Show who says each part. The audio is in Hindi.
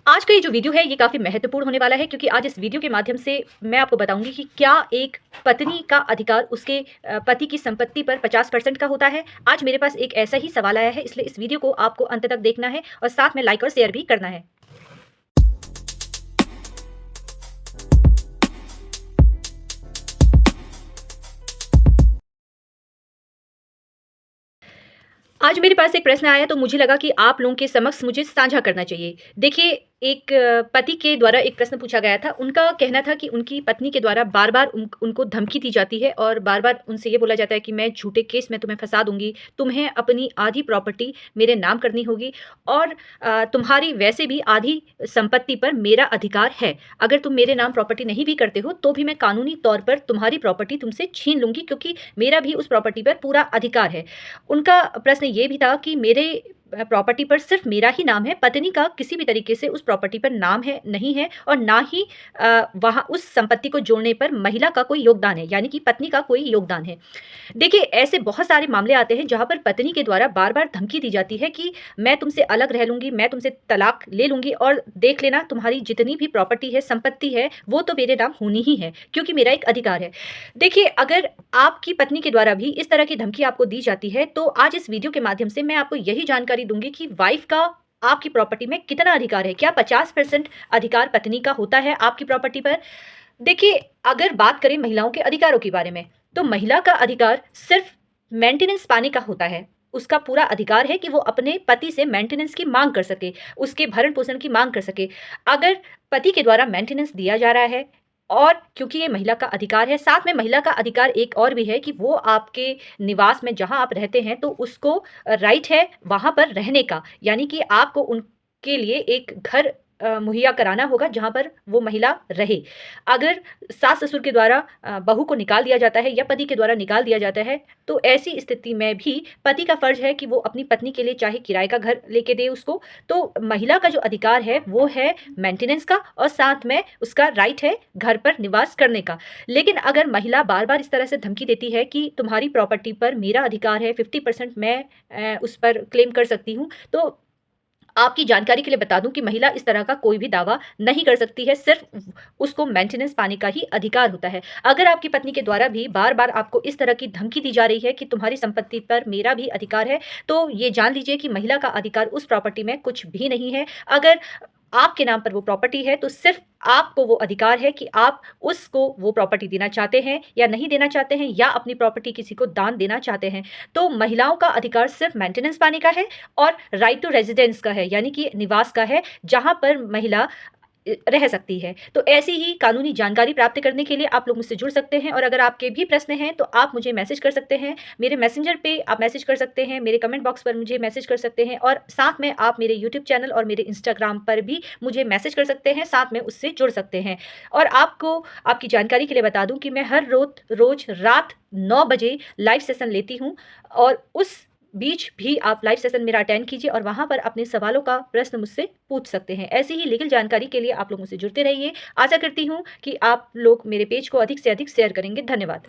Speaker 1: आज का ये जो वीडियो है ये काफ़ी महत्वपूर्ण होने वाला है क्योंकि आज इस वीडियो के माध्यम से मैं आपको बताऊँगी कि क्या एक पत्नी का अधिकार उसके पति की संपत्ति पर 50% का होता है। आज मेरे पास एक ऐसा ही सवाल आया है, इसलिए इस वीडियो को आपको अंत तक देखना है और साथ में लाइक और शेयर भी करना है। आज मेरे पास एक प्रश्न आया तो मुझे लगा कि आप लोगों के समक्ष मुझे साझा करना चाहिए। देखिए, एक पति के द्वारा एक प्रश्न पूछा गया था। उनका कहना था कि उनकी पत्नी के द्वारा बार-बार उनको धमकी दी जाती है और बार-बार उनसे ये बोला जाता है कि मैं झूठे केस में तुम्हें फँसा दूँगी, तुम्हें अपनी आधी प्रॉपर्टी मेरे नाम करनी होगी और तुम्हारी वैसे भी आधी संपत्ति पर मेरा अधिकार है। अगर तुम मेरे नाम प्रॉपर्टी नहीं भी करते हो, तो भी मैं कानूनी तौर पर तुम्हारी प्रॉपर्टी तुमसे छीन लूँगी क्योंकि मेरा भी उस प्रॉपर्टी पर पूरा अधिकार है। उनका प्रश्न ये भी था कि मेरे प्रॉपर्टी पर सिर्फ़ मेरा ही नाम है, पत्नी का किसी भी तरीके से उस प्रॉपर्टी पर नाम है नहीं है और ना ही वहाँ उस संपत्ति को जोड़ने पर महिला का कोई योगदान है, यानी कि पत्नी का कोई योगदान है। देखिए, ऐसे बहुत सारे मामले आते हैं जहाँ पर पत्नी के द्वारा बार-बार धमकी दी जाती है कि मैं तुमसे अलग रह लूँगी, मैं तुमसे तलाक ले लूँगी और देख लेना तुम्हारी जितनी भी प्रॉपर्टी है, संपत्ति है, वो तो मेरे नाम होनी ही है, क्योंकि मेरा एक अधिकार है। देखिए, अगर आपकी पत्नी के द्वारा भी इस तरह की धमकी आपको दी जाती है, तो आज इस वीडियो के माध्यम से मैं आपको यही जानकारी दूँगी कि वाइफ़ का आपकी प्रॉपर्टी में कितना अधिकार है? क्या 50% अधिकार पत्नी का होता है आपकी प्रॉपर्टी पर? देखिए, अगर बात करें महिलाओं के अधिकारों के बारे में, तो महिला का अधिकार सिर्फ़ मेंटेनेंस पाने का होता है। उसका पूरा अधिकार है कि वो अपने पति से मेंटेनेंस की माँग कर सके, उसके भरण-पोषण की माँग कर सके। अगर पति के द्वारा मेंटेनेंस दिया जा रहा है और क्योंकि ये महिला का अधिकार है, साथ में महिला का अधिकार एक और भी है कि वो आपके निवास में जहाँ आप रहते हैं, तो उसको राइट है वहाँ पर रहने का। यानी कि आपको उनके लिए एक घर मुहैया कराना होगा जहाँ पर वो महिला रहे। अगर सास-ससुर के द्वारा बहू को निकाल दिया जाता है या पति के द्वारा निकाल दिया जाता है, तो ऐसी स्थिति में भी पति का फ़र्ज़ है कि वो अपनी पत्नी के लिए चाहे किराए का घर लेके दे उसको। तो महिला का जो अधिकार है, वो है मेंटेनेंस का और साथ में उसका राइट है घर पर निवास करने का। लेकिन अगर महिला बार-बार इस तरह से धमकी देती है कि तुम्हारी प्रॉपर्टी पर मेरा अधिकार है, 50% मैं उस पर क्लेम कर सकती हूँ, तो आपकी जानकारी के लिए बता दूँ कि महिला इस तरह का कोई भी दावा नहीं कर सकती है, सिर्फ़ उसको मेंटेनेंस पाने का ही अधिकार होता है। अगर आपकी पत्नी के द्वारा भी बार-बार आपको इस तरह की धमकी दी जा रही है कि तुम्हारी संपत्ति पर मेरा भी अधिकार है, तो ये जान लीजिए कि महिला का अधिकार उस प्रॉपर्टी में कुछ भी नहीं है। अगर आपके नाम पर वो प्रॉपर्टी है, तो सिर्फ़ आपको वो अधिकार है कि आप उसको वो प्रॉपर्टी देना चाहते हैं या नहीं देना चाहते हैं या अपनी प्रॉपर्टी किसी को दान देना चाहते हैं। तो महिलाओं का अधिकार सिर्फ़ मेंटेनेंस पाने का है और राइट टू रेज़िडेंस का है, यानी कि निवास का है, जहाँ पर महिला रह सकती है। तो ऐसी ही कानूनी जानकारी प्राप्त करने के लिए आप लोग मुझसे जुड़ सकते हैं और अगर आपके भी प्रश्न हैं, तो आप मुझे मैसेज कर सकते हैं। मेरे मैसेंजर पे आप मैसेज कर सकते हैं, मेरे कमेंट बॉक्स पर मुझे मैसेज कर सकते हैं और साथ में आप मेरे यूट्यूब चैनल और मेरे इंस्टाग्राम पर भी मुझे मैसेज कर सकते हैं, साथ में उससे जुड़ सकते हैं। और आपको आपकी जानकारी के लिए बता दूँ कि मैं हर रोज़ रात 9 बजे लाइव सेशन लेती हूँ और उस बीच भी आप लाइव सेशन मेरा अटेंड कीजिए और वहाँ पर अपने सवालों का प्रश्न मुझसे पूछ सकते हैं। ऐसी ही लीगल जानकारी के लिए आप लोग मुझसे जुड़ते रहिए। आशा करती हूँ कि आप लोग मेरे पेज को अधिक से अधिक शेयर करेंगे। धन्यवाद।